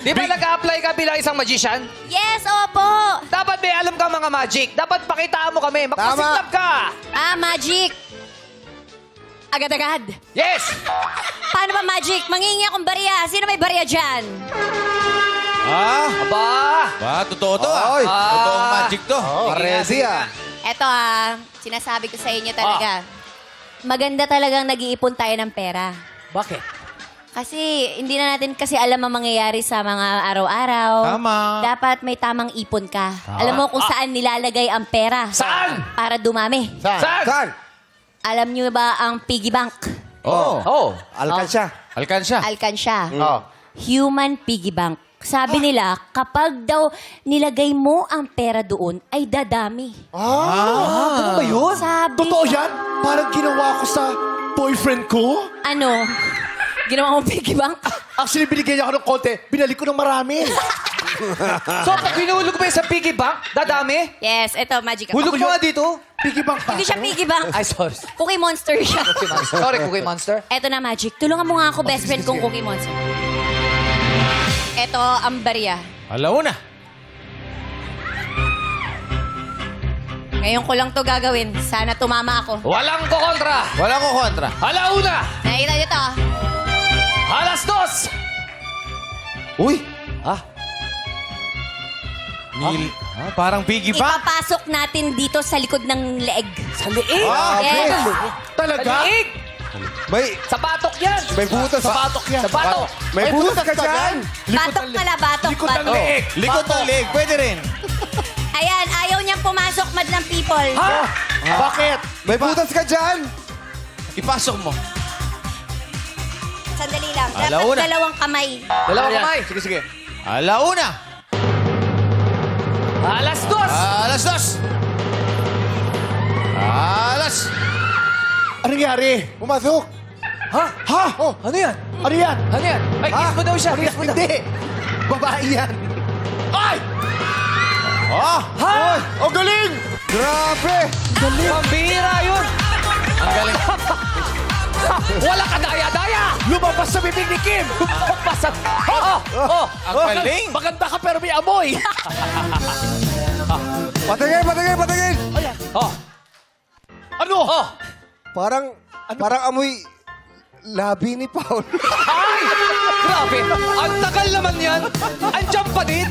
Di ba nag-a-apply ka bilang isang magician? Yes, opo. Dapat may alam ka mga magic. Dapat pakitaan mo kami. Magpasiklab ka. Magic. Agad-agad. Yes! Paano ba magic? Mangingi akong barya. Sino may barya dyan? Aba! Ba, totoo to Oy. Totoong magic to. Paresi Eto sinasabi ko sa inyo talaga. Maganda talagang nag-iipon tayo ng pera. Bakit? Kasi hindi na natin kasi alam ang mangyayari sa mga araw-araw. Tama. Dapat may tamang ipon ka. Alam mo kung saan nilalagay ang pera. Saan? Para dumami. Saan? Saan? Alam niyo ba ang piggy bank? Oh. Oh. Alkansya. Alkansya. Alkansya. Oh. Human piggy bank. Sabi nila, kapag daw nilagay mo ang pera doon, ay dadami. Ano ba yun? Sabi... Totoo yan? Parang ginawa ko sa boyfriend ko? Ano? Ginawa mong piggy bank? Actually, binigyan niya ako ng konti. Binalik ko ng marami. So, pag pinulog mo yung sa piggy bank, dadami? Yes, ito, magic. Hulog mo nga dito. Piggy bank pa. Hindi siya piggy bank. Ay, sorry. Cookie Monster siya. Sorry, Cookie Monster. Eto na, Magic. Tulungan mo nga ako, best friend kong Cookie Monster. Eto, ang barya. Alauna. Ngayon ko lang to gagawin. Sana tumama ako. Walang kokontra. Wala ko kontra. Alauna! Nakita niyo to? Alas dos! Uy! Parang piggy bank. Ipapasok natin dito sa likod ng leeg. Sa liig! Yes. Talaga? Sa liig! May, Sa batok yan! may butas. Sa batok yan! Sa batok! May butas ka dyan? Batok pala, batok. Likod ng batok. leeg. Likod ng leg. Pwede rin. Ayan, ayaw niyang pumasok, madlang people. Ha? Bakit? May butas ka dyan? Ipasok mo. Sandali lang. Dapat Alauna. dalawang kamay. Dalawang kamay. Sige, sige. Alauna. Alas dos! Alas dos. Alas. Anong nangyari? Pumasok. Ha? Ha? Oh, Ano yan? ano yan? Ano yan? Ay, kiss mo daw siya. Kiss mo daw. Hindi. Babae yan. Ay! Oh. Ha? Ang galing! Grabe! Pambihira yun! Ang galing. Wala ka daya-daya! Lumabas sa bibig ni Kim! Lumabas sa... Oh! Ang galing. Maganda ka pero may amoy! Patingin, patingin, patingin! Oh! Ano? Oh! Parang amoy labi ni Paul. Ay! Grabe! Ang tagal naman yan! Andiyan pa din!